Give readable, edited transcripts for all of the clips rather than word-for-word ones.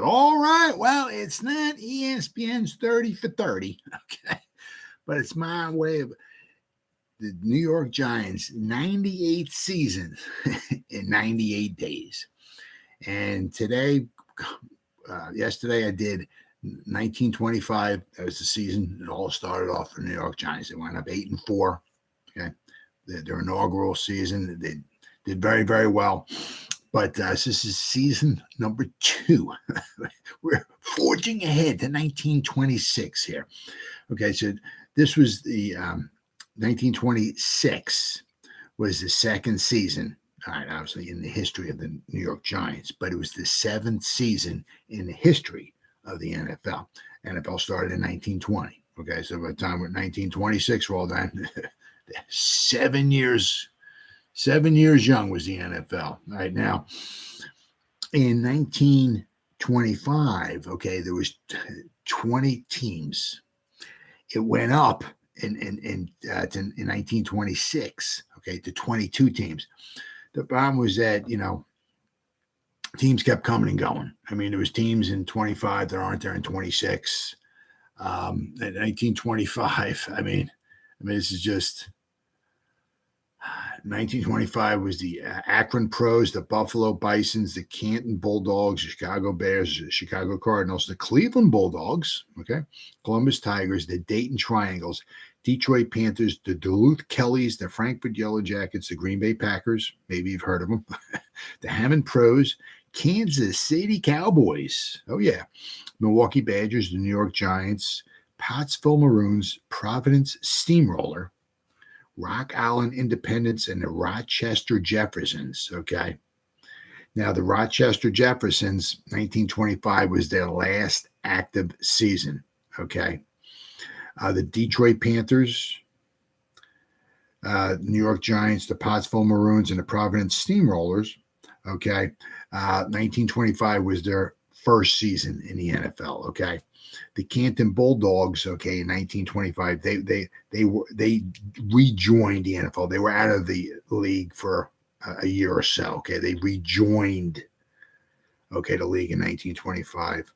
All right. Well, it's not ESPN's 30 for 30. Okay. But it's my way of the New York Giants 98 seasons in 98 days. And yesterday I did 1925. That was the season. It all started off for the New York Giants. They wound up 8-4. Okay. Their inaugural season. They did very, very well. But this is season number 2. We're forging ahead to 1926 here. Okay, so this was the 1926 was the second season, all right, obviously in the history of the New York Giants, but it was the 7th season in the history of the NFL. NFL started in 1920. Okay, so by the time we're 1926, we're all done. 7 years. 7 years young was the NFL. Right now, in 1925, okay, there was 20 teams. It went up in 1926, okay, to 22 teams. The problem was that, teams kept coming and going. I mean, there was teams in 25 that aren't there in 26. In 1925, I mean, this is just... 1925 was the Akron Pros, the Buffalo Bisons, the Canton Bulldogs, the Chicago Bears, the Chicago Cardinals, the Cleveland Bulldogs, okay, Columbus Tigers, the Dayton Triangles, Detroit Panthers, the Duluth Kellys, the Frankfurt Yellow Jackets, the Green Bay Packers, maybe you've heard of them, the Hammond Pros, Kansas City Cowboys, oh yeah, Milwaukee Badgers, the New York Giants, Pottsville Maroons, Providence Steamroller, Rock Island Independence, and the Rochester Jeffersons, okay? Now, the Rochester Jeffersons, 1925 was their last active season, okay? The Detroit Panthers, New York Giants, the Pottsville Maroons, and the Providence Steamrollers, okay? 1925 was their first season in the NFL, okay? The Canton Bulldogs, okay, in 1925, they rejoined the NFL. They were out of the league for a year or so. Okay, they rejoined, okay, the league in 1925.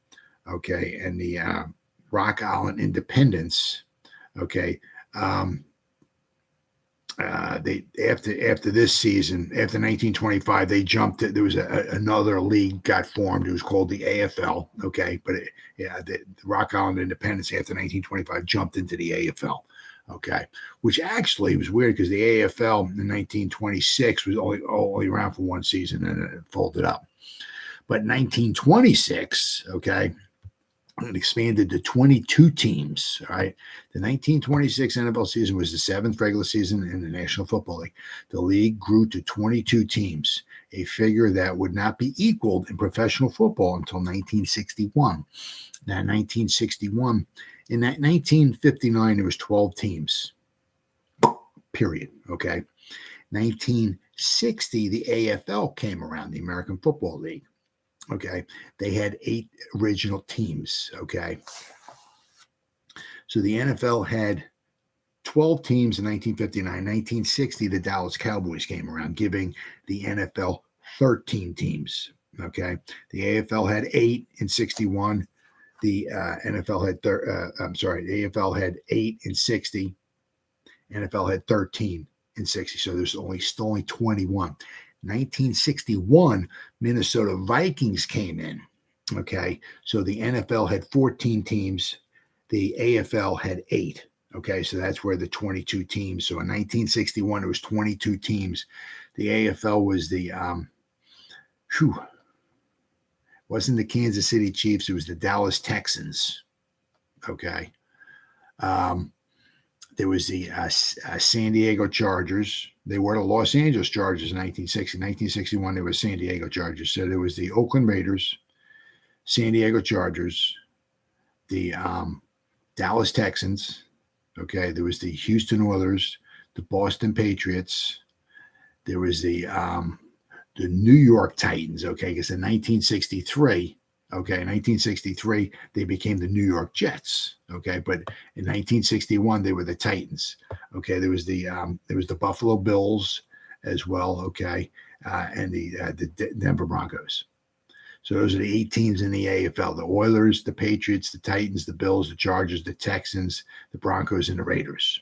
Okay, and the Rock Island Independence, okay, they after this season, after 1925, they jumped. There was another league got formed. It was called the AFL. Okay, but the Rock Island Independence after 1925 jumped into the AFL. Okay, which actually was weird because the AFL in 1926 was only around for one season and it folded up. But 1926, okay, it expanded to 22 teams. All right. The 1926 NFL season was the 7th regular season in the National Football League. The league grew to 22 teams, a figure that would not be equaled in professional football until 1961. Now, 1961, in that 1959, there was 12 teams, period. Okay. 1960, the AFL came around, the American Football League. Okay, they had 8 original teams. Okay, so the NFL had 12 teams in 1959. 1960, the Dallas Cowboys came around, giving the NFL 13 teams. Okay, the AFL had 8 in 61. The NFL had the AFL had 8 in 60. NFL had 13 in 60. So there's only 21. 1961, Minnesota Vikings came in. Okay, so the NFL had 14 teams, the AFL had 8. Okay, so that's where the 22 teams. So in 1961, there was 22 teams. The AFL was wasn't the Kansas City Chiefs, it was the Dallas Texans. Okay, there was the San Diego Chargers. They were the Los Angeles Chargers in 1960. 1961, they were San Diego Chargers. So there was the Oakland Raiders, San Diego Chargers, the Dallas Texans. Okay, there was the Houston Oilers, the Boston Patriots. There was the New York Titans. Okay, because in 1963, they became the New York Jets. Okay, but in 1961 they were the Titans. Okay, there was the Buffalo Bills as well. Okay, and the Denver Broncos. So those are the 8 teams in the AFL: the Oilers, the Patriots, the Titans, the Bills, the Chargers, the Texans, the Broncos, and the Raiders.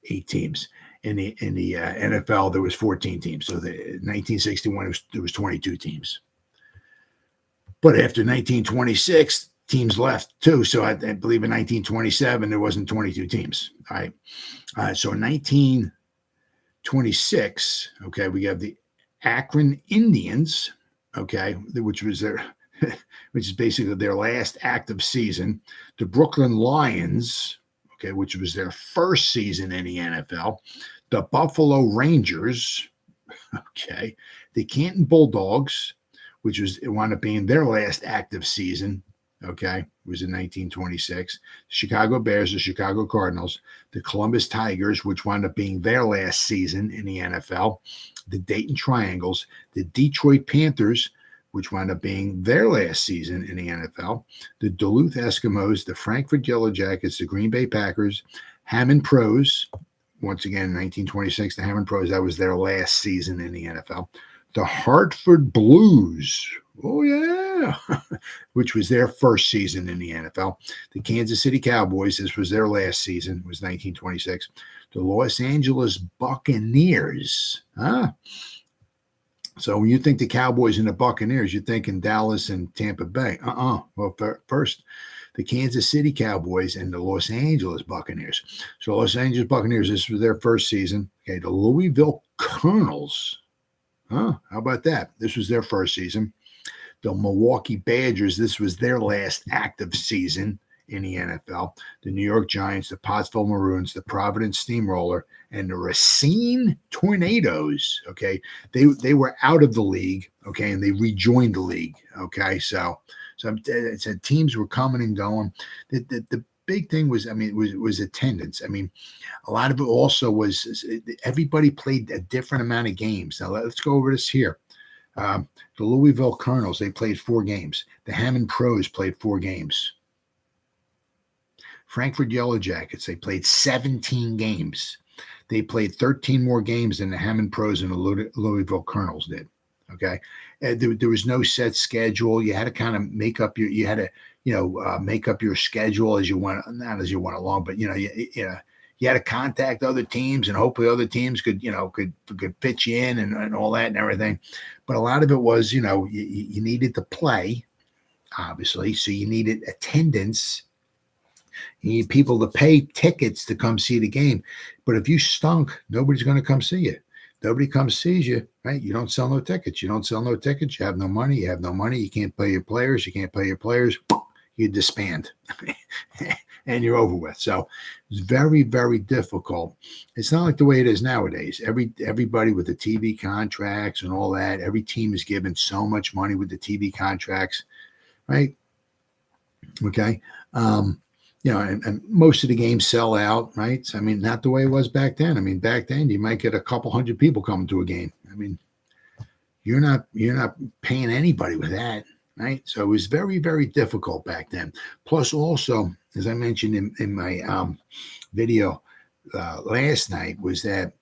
8 teams. In the NFL, there was 14 teams. So in 1961, there was 22 teams. But after 1926, teams left too. So I believe in 1927, there wasn't 22 teams. All right. So in 1926, okay, we have the Akron Indians, okay, which is basically their last active season. The Brooklyn Lions, okay, which was their first season in the NFL. The Buffalo Rangers, okay, the Canton Bulldogs, which wound up being their last active season, okay, was in 1926. Chicago Bears, the Chicago Cardinals, the Columbus Tigers, which wound up being their last season in the NFL, the Dayton Triangles, the Detroit Panthers, which wound up being their last season in the NFL, the Duluth Eskimos, the Frankfurt Yellow Jackets, the Green Bay Packers, Hammond Pros, once again, in 1926, the Hammond Pros, that was their last season in the NFL. The Hartford Blues, oh yeah, which was their first season in the NFL. The Kansas City Cowboys, this was their last season, was 1926. The Los Angeles Buccaneers, So when you think the Cowboys and the Buccaneers, you're thinking Dallas and Tampa Bay. Well, first, the Kansas City Cowboys and the Los Angeles Buccaneers. So Los Angeles Buccaneers, this was their first season. Okay, the Louisville Colonels. How about that? This was their first season. The Milwaukee Badgers, this was their last active season in the NFL. The New York Giants, the Pottsville Maroons, the Providence Steamroller, and the Racine Tornadoes. Okay, they were out of the league. Okay, and they rejoined the league. Okay, so teams were coming and going. The big thing was, was attendance. A lot of it also was everybody played a different amount of games. Now let's go over this here. The Louisville Colonels, they played 4 games. The Hammond Pros played 4 games. Frankfurt Yellow Jackets, they played 17 games. They played 13 more games than the Hammond Pros and the Louisville Colonels did. Okay, there was no set schedule. You had to kind of make up your schedule as you went, not as you went along, but you had to contact other teams, and hopefully other teams could pitch you in and all that and everything. But a lot of it was, you needed to play, obviously, so you needed attendance. You need people to pay tickets to come see the game. But if you stunk, nobody's going to come see you. Nobody comes sees you, right? You don't sell no tickets. You don't sell no tickets. You have no money. You have no money. You can't pay your players. You can't pay your players. You disband, and you're over with. So it's very, very difficult. It's not like the way it is nowadays. Everybody with the TV contracts and all that, every team is given so much money with the TV contracts, right? Okay. And most of the games sell out, right? Not the way it was back then. Back then you might get a couple hundred people coming to a game. You're not paying anybody with that, right? So it was very, very difficult back then. Plus, also, as I mentioned in my video last night, was that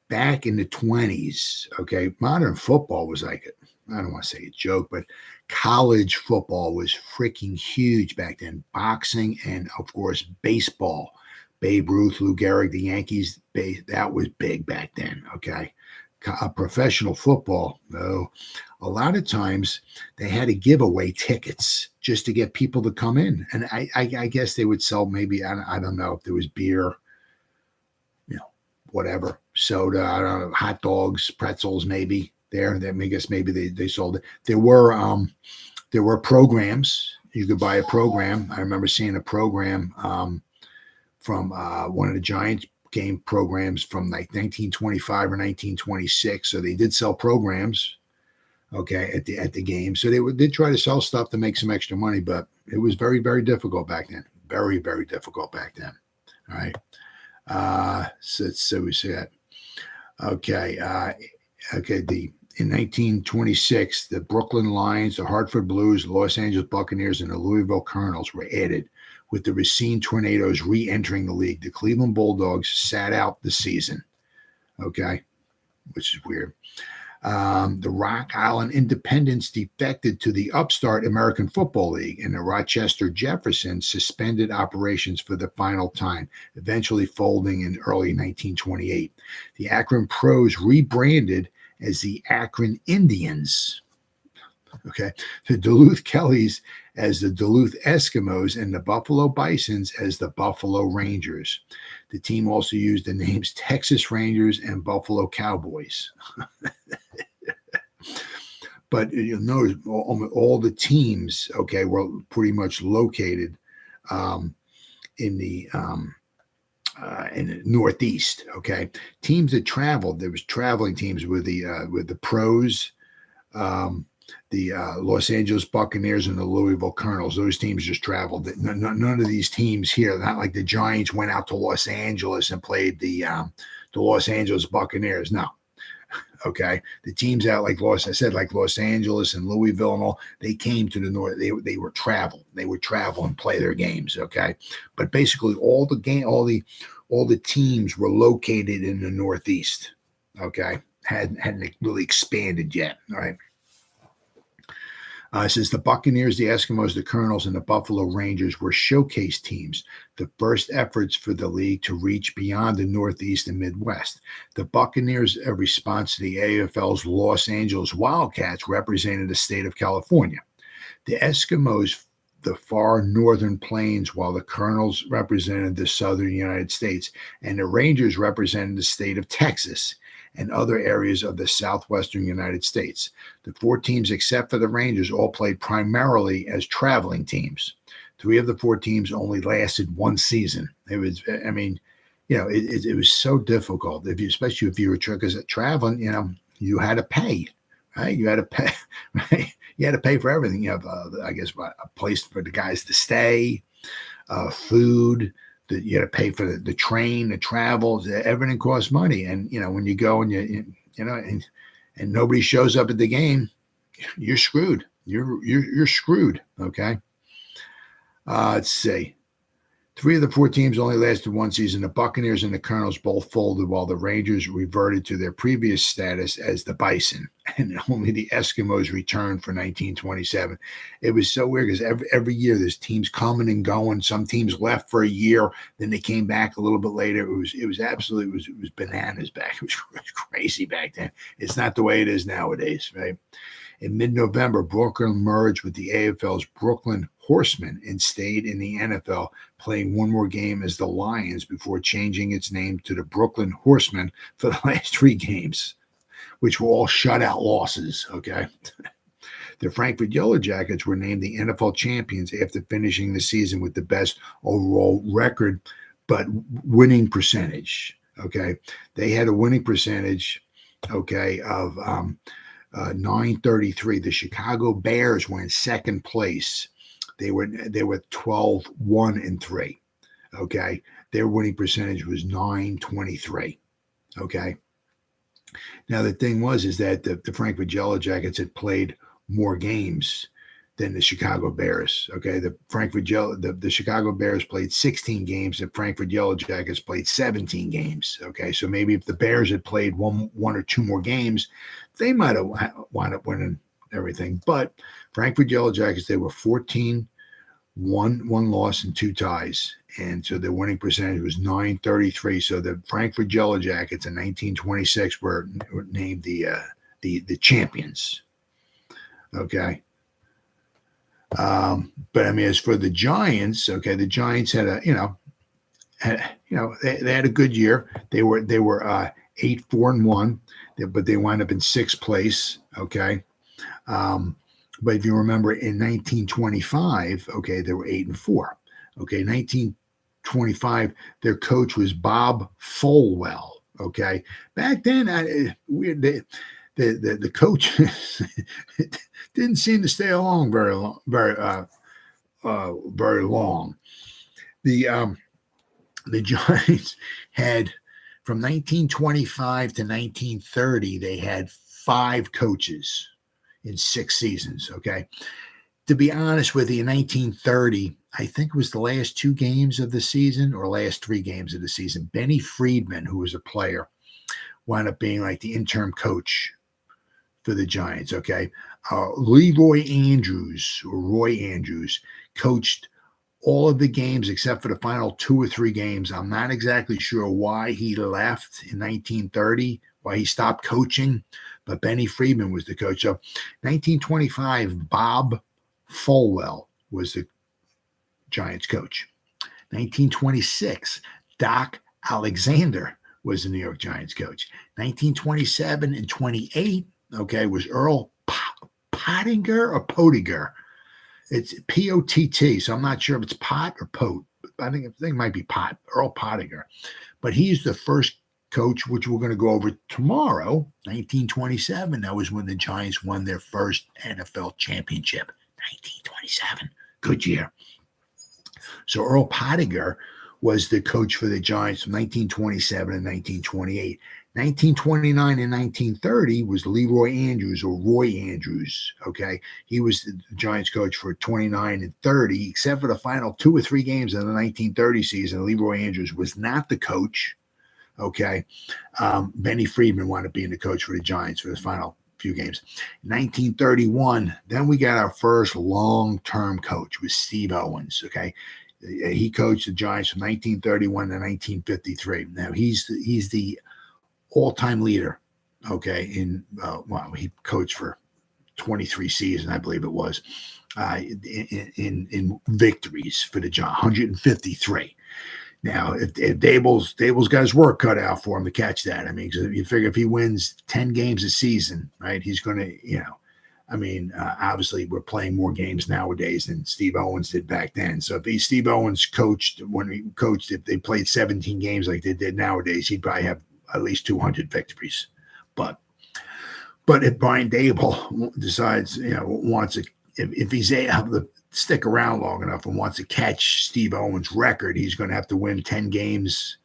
back in the 20s, okay, modern football was like I don't want to say a joke, but college football was freaking huge back then. Boxing and, of course, baseball. Babe Ruth, Lou Gehrig, the Yankees, that was big back then, okay? Professional football, though, a lot of times they had to give away tickets just to get people to come in. And I guess they would sell maybe, I don't know if there was beer, whatever, soda, I don't know, hot dogs, pretzels maybe. I guess maybe they sold it. There were programs. You could buy a program. I remember seeing a program from one of the Giants game programs from like 1925 or 1926. So they did sell programs, okay, at the game. So they did try to sell stuff to make some extra money, but it was very, very difficult back then. Very, very difficult back then. All right. So we see that. Okay. In 1926, the Brooklyn Lions, the Hartford Blues, the Los Angeles Buccaneers, and the Louisville Colonels were added, with the Racine Tornadoes re-entering the league. The Cleveland Bulldogs sat out the season, okay, which is weird. The Rock Island Independents defected to the upstart American Football League, and the Rochester Jeffersons suspended operations for the final time, eventually folding in early 1928. The Akron Pros rebranded as the Akron Indians. Okay, the Duluth Kellys as the Duluth Eskimos, and the Buffalo Bisons as the Buffalo Rangers. The team also used the names Texas Rangers and Buffalo Cowboys. But you'll notice all the teams, okay, were pretty much located in the Northeast. Okay, teams that traveled, there was traveling teams with the Pros, the Los Angeles Buccaneers, and the Louisville Colonels. Those teams just traveled. None of these teams here, not like the Giants went out to Los Angeles and played the Los Angeles Buccaneers. No. Okay, the teams out like Los Angeles and Louisville and all, they came to the north. They were travel. They would travel and play their games. Okay, but basically all the teams were located in the Northeast. Okay, hadn't really expanded yet. All right. It says the Buccaneers, the Eskimos, the Colonels, and the Buffalo Rangers were showcase teams, the first efforts for the league to reach beyond the Northeast and Midwest. The Buccaneers, in response to the AFL's Los Angeles Wildcats, represented the state of California. The Eskimos, the far northern plains, while the Colonels represented the southern United States, and the Rangers represented the state of Texas and other areas of the southwestern United States. The four teams, except for the Rangers, all played primarily as traveling teams. Three of the four teams only lasted one season. It was, I mean, it was so difficult, especially if you were traveling, you had to pay, right? You had to pay, right? You had to pay for everything. You have, I guess, a place for the guys to stay, food, that you got to pay for the train, the travels, everything costs money. And, when you go and and nobody shows up at the game, you're screwed. You're screwed. Okay. Let's see. Three of the four teams only lasted one season. The Buccaneers and the Colonels both folded, while the Rangers reverted to their previous status as the Bison, and only the Eskimos returned for 1927. It was so weird because every year there's teams coming and going. Some teams left for a year, then they came back a little bit later. It was bananas back. It was crazy back then. It's not the way it is nowadays, right? In mid-November, Brooklyn merged with the AFL's Brooklyn Horsemen and stayed in the NFL, playing one more game as the Lions before changing its name to the Brooklyn Horsemen for the last three games, which were all shutout losses, okay? The Frankfurt Yellow Jackets were named the NFL champions after finishing the season with the best overall record, but winning percentage, okay? They had a winning percentage, okay, of 933. The Chicago Bears were in second place. They were 12-1-3. Okay. Their winning percentage was 923. Okay. Now the thing is that the Frankfurt Yellow Jackets had played more games than the Chicago Bears. Okay. The Chicago Bears played 16 games. The Frankfurt Yellow Jackets played 17 games. Okay. So maybe if the Bears had played one or two more games, they might have wound up winning everything. But Frankfurt Yellow Jackets, they were 14, one loss and two ties. And so their winning percentage was 933. So the Frankfurt Yellow Jackets in 1926 were named the champions. Okay. But I mean, as for the Giants, okay, the Giants had they had a good year. They were 8-4-1, but they wound up in sixth place. Okay. But if you remember in 1925, okay, they were 8-4. Okay. 1925, their coach was Bob Folwell. Okay. Back then, the coach didn't seem to stay along very long. The Giants had, from 1925 to 1930, they had 5 coaches in 6 seasons. Okay. To be honest with you, in 1930, I think it was the last 2 games of the season or last 3 games of the season, Benny Friedman, who was a player, wound up being like the interim coach for the Giants. Okay. Roy Andrews coached all of the games except for the final 2 or 3 games. I'm not exactly sure why he left in 1930, why he stopped coaching, but Benny Friedman was the coach. So 1925, Bob Folwell was the Giants coach. 1926, Doc Alexander was the New York Giants coach. 1927 and 28, okay, was Earl Pottinger or Pottinger. It's P-O-T-T, so I'm not sure if it's Pot or Pote. I think it might be Pot, Earl Pottinger. But he's the first coach, which we're going to go over tomorrow, 1927. That was when the Giants won their first NFL championship. 1927. Good year. So Earl Pottinger was the coach for the Giants from 1927 and 1928. 1929 and 1930 was Leroy Andrews or Roy Andrews. Okay. He was the Giants coach for 29 and 30, except for the final 2 or 3 games of the 1930 season. Leroy Andrews was not the coach. Okay. Benny Friedman wound up being the coach for the Giants for the final few games. 1931, then we got our first long-term coach with Steve Owens. Okay. He coached the Giants from 1931 to 1953. Now he's the all-time leader, okay, he coached for 23 seasons, I believe it was, in victories for the Giants, 153. Now, if Dable's got his work cut out for him to catch that. I mean, because you figure if he wins 10 games a season, right, he's going to, obviously we're playing more games nowadays than Steve Owens did back then. So if Steve Owens if they played 17 games like they did nowadays, he'd probably have at least 200 victories. But if Brian Dable decides, wants to, if he's able to stick around long enough and wants to catch Steve Owens' record, he's going to have to win 10 games,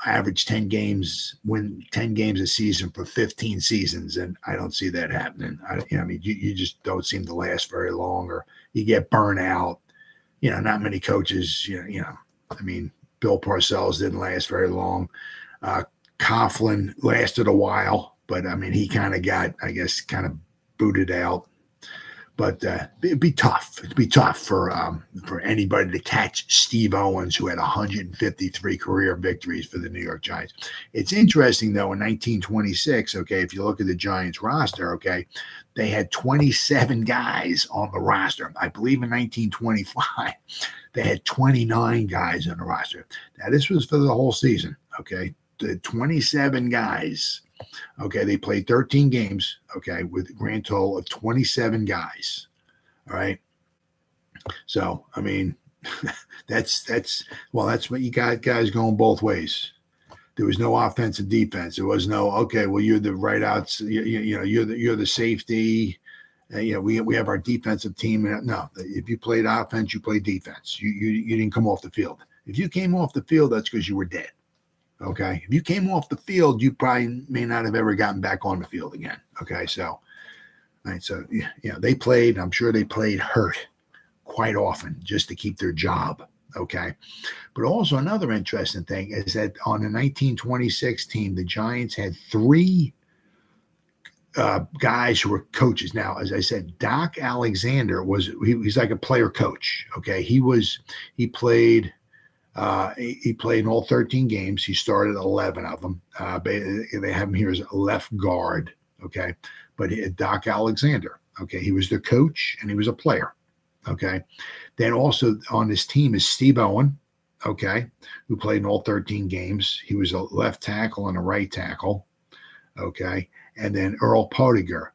average 10 games, win 10 games a season for 15 seasons. And I don't see that happening. You just don't seem to last very long, or you get burnt out. Not many coaches, Bill Parcells didn't last very long. Coughlin lasted a while, but he kind of got, kind of booted out. But it'd be tough. It'd be tough for anybody to catch Steve Owens, who had 153 career victories for the New York Giants. It's interesting, though, in 1926, okay, if you look at the Giants roster, okay, they had 27 guys on the roster. I believe in 1925, they had 29 guys on the roster. Now, this was for the whole season, okay? The 27 guys. Okay, they played 13 games, okay, with a grand total of 27 guys. All right. So, that's what you got, guys, going both ways. There was no offense and defense. There was no, okay, well, you're the right outs, you're the safety. We have our defensive team. No, if you played offense, you played defense. You didn't come off the field. If you came off the field, that's because you were dead. Okay. If you came off the field, you probably may not have ever gotten back on the field again. Okay. So, they played, I'm sure they played hurt quite often just to keep their job. Okay. But also another interesting thing is that on the 1926 team, the Giants had 3 guys who were coaches. Now, as I said, Doc Alexander he's like a player coach. Okay. He played in all 13 games. He started 11 of them. They have him here as a left guard, okay? But Doc Alexander, okay? He was the coach and he was a player, okay? Then also on this team is Steve Owen, okay, who played in all 13 games. He was a left tackle and a right tackle, okay? And then Earl Pottinger,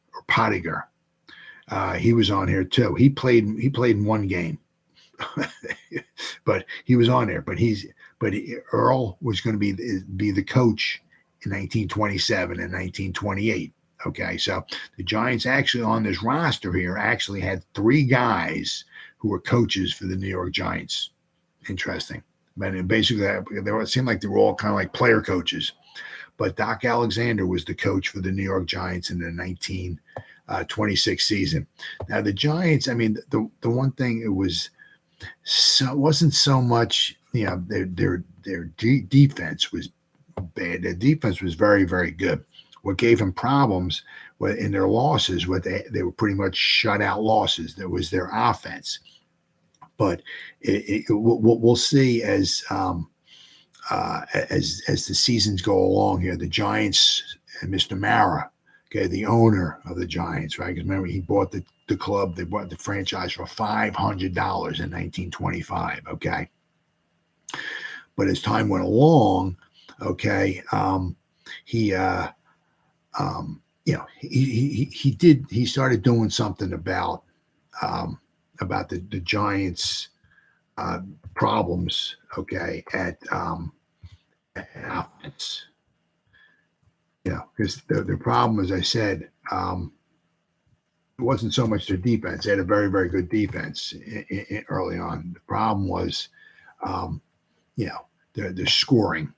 he was on here too. He played in one game. But he was on there. But Earl was going to be the coach in 1927 and 1928. Okay, so the Giants actually on this roster here actually had 3 guys who were coaches for the New York Giants. Interesting. But basically, it seemed like they were all kind of like player coaches. But Doc Alexander was the coach for the New York Giants in the 1926 season. Now the Giants, the one thing it wasn't so much, their defense was bad. Their defense was very, very good. what gave him problems in their losses, they were pretty much shutout losses. That was their offense. But we'll see as the seasons go along here. The Giants and Mr. Mara, okay, the owner of the Giants, right? Because remember, he bought the club, they bought the franchise for $500 in 1925, okay? But as time went along, okay, he started doing something about the Giants' problems, at offense. Because the problem, as I said, it wasn't so much their defense. They had a very, very good defense early on. The problem was, the scoring.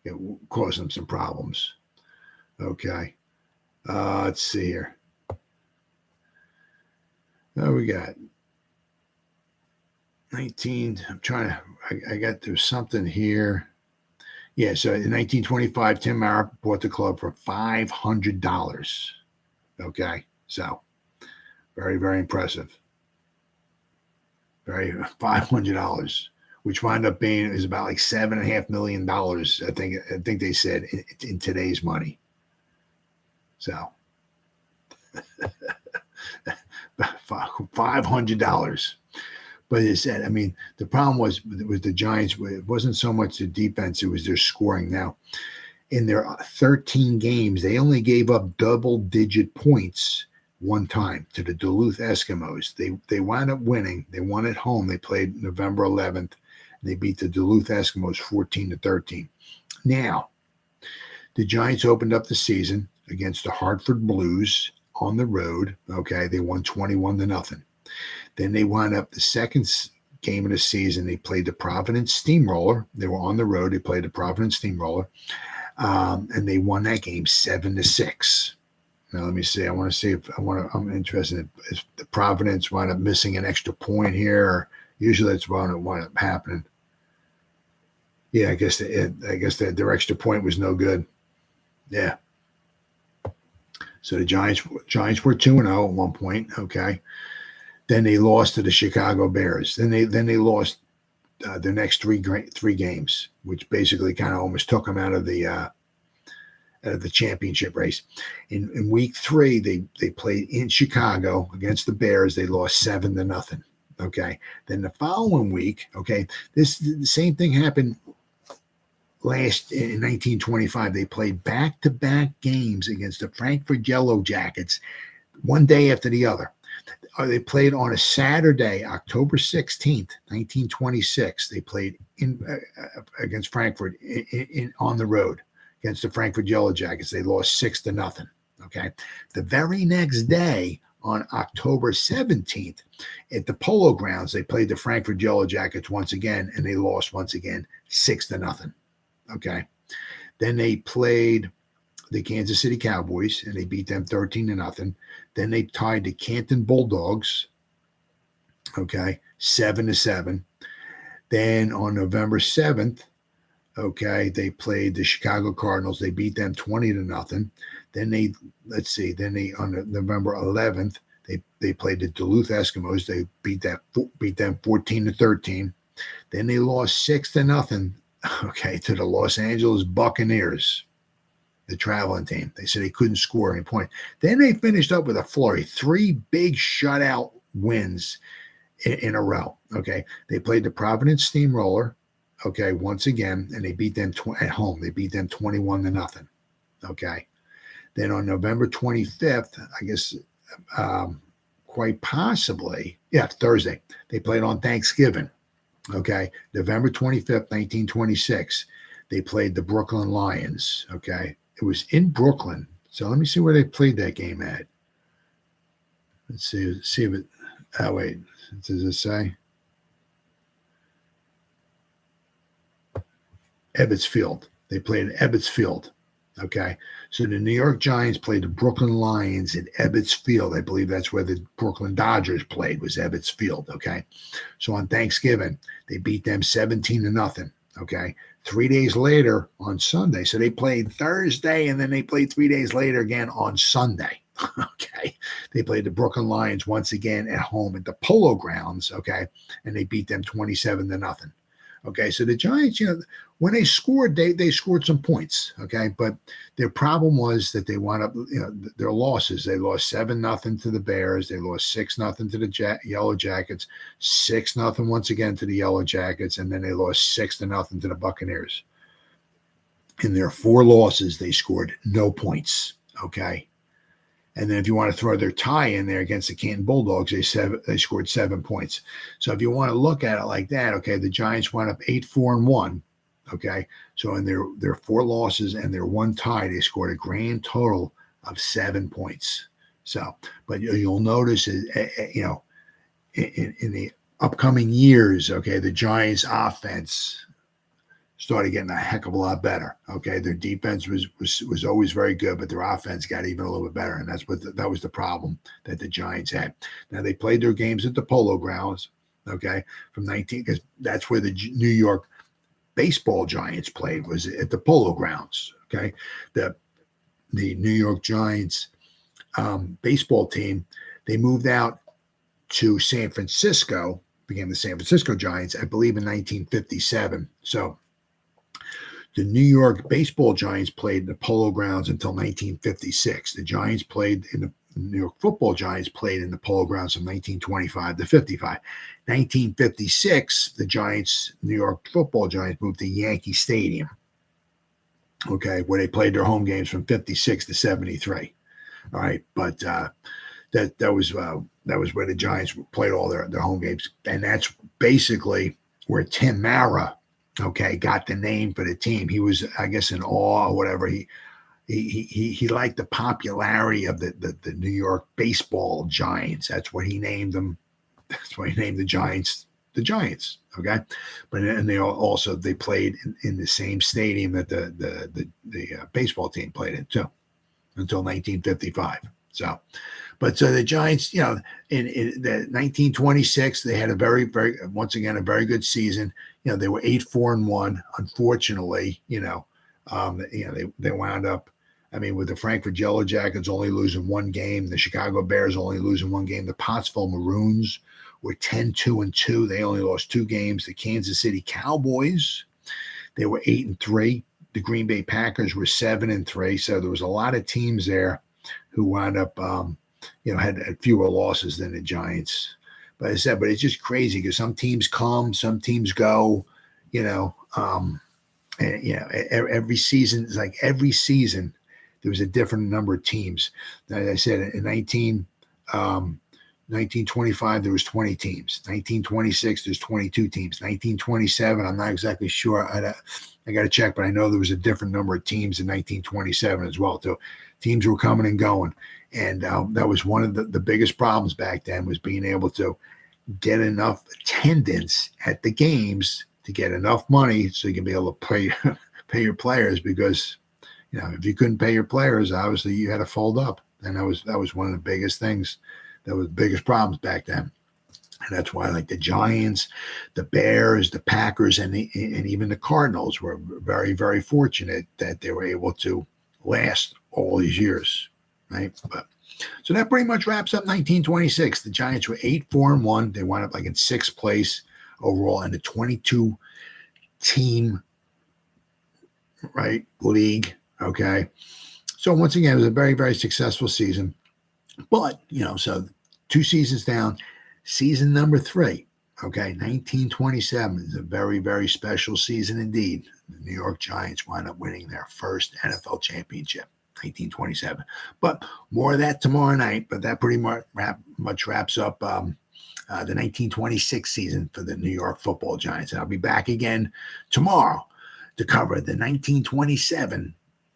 It caused them some problems. Okay. Let's see here. We got 19. There's something here. Yeah, so in 1925, Tim Mara bought the club for $500. Okay, so very, very impressive. $500, which wound up being is about like $7.5 million. I think they said in today's money. So $500. But it said, the problem was the Giants. It wasn't so much the defense; it was their scoring. Now, in their 13 games, they only gave up double-digit points one time to the Duluth Eskimos. They wound up winning. They won at home. They played November 11th. They beat the Duluth Eskimos 14-13. Now, the Giants opened up the season against the Hartford Blues on the road. Okay, they won 21-0. Then they wound up the second game of the season. They played the Providence Steamroller. They were on the road. They played the Providence Steamroller, and they won that game 7-6. Now let me see. I'm interested if the Providence wound up missing an extra point here. Usually that's what wound up happening. Yeah, I guess their extra point was no good. Yeah. So the Giants were 2-0 at one point. Okay. Then they lost to the Chicago Bears. Then they lost their next three games, which basically kind of almost took them out of the championship race. In week 3, they played in Chicago against the Bears. They lost 7-0. Okay. Then the following week, okay, the same thing happened last in 1925. They played back-to-back games against the Frankfurt Yellow Jackets, one day after the other. They played on a Saturday, October 16th, 1926. They played against Frankfurt on the road against the Frankfurt Yellow Jackets. They lost 6-0. Okay. The very next day, on October 17th, at the Polo Grounds, they played the Frankfurt Yellow Jackets once again, and they lost once again 6-0. Okay. Then they played the Kansas City Cowboys, and they beat them 13-0. Then they tied the Canton Bulldogs, okay, 7-7. Then on November 7th, okay, they played the Chicago Cardinals. They beat them 20-0. Then on November 11th, they played the Duluth Eskimos. They beat them 14-13. Then they lost 6-0, okay, to the Los Angeles Buccaneers, the traveling team. They said they couldn't score any point. Then they finished up with a flurry, 3 big shutout wins in a row. Okay, they played the Providence Steamroller, okay, once again, and they beat them at home. They beat them 21-0. Okay, then on November 25th, I guess, quite possibly, Thursday, they played on Thanksgiving. Okay, November 25th, 1926, they played the Brooklyn Lions. Okay. It was in Brooklyn. So let me see where they played that game at. Let's see if it, wait, does it say? Ebbets Field. They played at Ebbets Field. Okay. So the New York Giants played the Brooklyn Lions at Ebbets Field. I believe that's where the Brooklyn Dodgers played, was Ebbets Field. Okay. So on Thanksgiving, they beat them 17-0. Okay. 3 days later on Sunday. So they played Thursday, and then they played 3 days later again on Sunday. Okay. They played the Brooklyn Lions once again at home at the Polo Grounds. Okay. And they beat them 27-0. Okay. So the Giants, when they scored, they scored some points. Okay. But their problem was that they wound up, their losses. They lost 7-0 to the Bears. They lost 6-0 to the Yellow Jackets, 6-0 once again to the Yellow Jackets. And then they lost 6-0 to the Buccaneers. In their 4 losses, they scored no points. Okay. And then if you want to throw their tie in there against the Canton Bulldogs, they scored 7 points. So if you want to look at it like that, okay, the Giants wound up 8-4-1. Okay, so in their 4 losses and their 1 tie, they scored a grand total of 7 points. So, but you'll notice, in the upcoming years, okay, the Giants' offense started getting a heck of a lot better. Okay, their defense was always very good, but their offense got even a little bit better, and that was the problem that the Giants had. Now they played their games at the Polo Grounds. Okay, from 19, because that's where the New York baseball Giants played, was at the Polo Grounds. Okay, the New York Giants baseball team, they moved out to San Francisco, became the San Francisco Giants, I believe, in 1957. So the New York baseball Giants played in the Polo Grounds until 1956. The Giants played in the New York football Giants played in the Polo Grounds from 1925 to 55. 1956, the Giants, New York football Giants, moved to Yankee Stadium. Okay, where they played their home games from 56 to 73. All right, but that was where the Giants played all their home games, and that's basically where Tim Mara, okay, got the name for the team. He was, I guess, in awe or whatever. He liked the popularity of the New York baseball Giants. That's what he named them. That's why he named the Giants the Giants. Okay, but and they played in the same stadium that the baseball team played in too, until 1955. So the Giants, in the 1926, they had a very, very, once again, a very good season. They were 8-4-1. Unfortunately, they wound up, with the Frankfurt Yellow Jackets only losing 1 game, the Chicago Bears only losing 1 game, the Pottsville Maroons were 10-2-2. They only lost 2 games. The Kansas City Cowboys, they were 8-3. The Green Bay Packers were 7-3. So there was a lot of teams there who wound up, had fewer losses than the Giants. But I said, it's just crazy because some teams come, some teams go, every season, it's like every season there was a different number of teams. As I said, in 1925, there was 20 teams. 1926, there's 22 teams. 1927, I'm not exactly sure. I got to check, but I know there was a different number of teams in 1927 as well. So teams were coming and going. And that was one of the biggest problems back then, was being able to get enough attendance at the games to get enough money so you can be able to pay your players, because, if you couldn't pay your players, obviously you had to fold up. And that was one of the biggest things. That was the biggest problems back then. And that's why, like, the Giants, the Bears, the Packers, and even the Cardinals were very, very fortunate that they were able to last all these years, right? But so that pretty much wraps up 1926. The Giants were 8-4-1. They wound up in 6th place overall in the 22-team league. Okay, so once again, it was a very, very successful season. But so 2 seasons down. Season number 3, okay, 1927 is a very, very special season indeed. The New York Giants wind up winning their first NFL championship, 1927. But more of that tomorrow night. But that pretty much wraps up the 1926 season for the New York Football Giants. And I'll be back again tomorrow to cover the 1927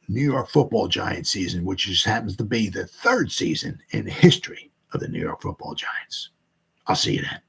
New York Football Giants season, which just happens to be the 3rd season in the history of the New York Football Giants. I'll see you then.